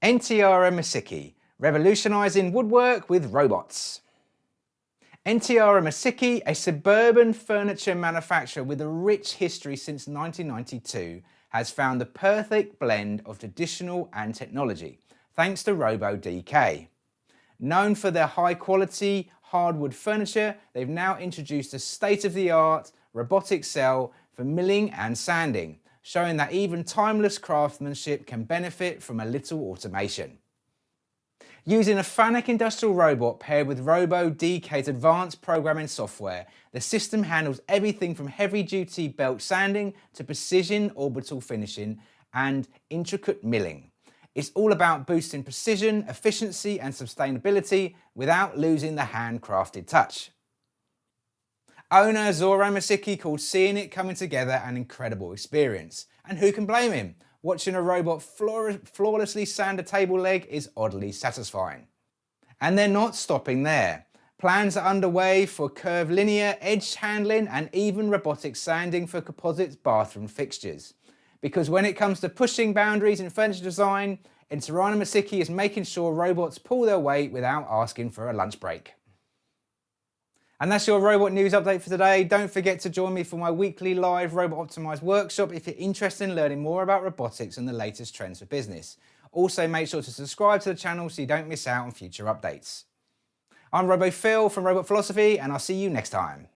Enterijer Mesicki, revolutionizing woodwork with robots. Enterijer Mesicki, a suburban furniture manufacturer with a rich history since 1992, has found the perfect blend of traditional and technology, thanks to RoboDK. Known for their high-quality hardwood furniture, they've now introduced a state-of-the-art robotic cell for milling and sanding, showing that even timeless craftsmanship can benefit from a little automation. Using a FANUC industrial robot paired with RoboDK's advanced programming software, the system handles everything from heavy-duty belt sanding to precision orbital finishing and intricate milling. It's all about boosting precision, efficiency and sustainability without losing the handcrafted touch. Owner Zoran Mesicki called seeing it coming together an incredible experience. And who can blame him? Watching a robot flawlessly sand a table leg is oddly satisfying. And they're not stopping there. Plans are underway for curvilinear edge handling and even robotic sanding for composite bathroom fixtures. Because when it comes to pushing boundaries in furniture design, Enterijer Mesicki is making sure robots pull their weight without asking for a lunch break. And that's your robot news update for today. Don't forget to join me for my weekly live Robot Optimized workshop if you're interested in learning more about robotics and the latest trends for business. Also, make sure to subscribe to the channel so you don't miss out on future updates. I'm RoboPhil from Robot Philosophy, and I'll see you next time.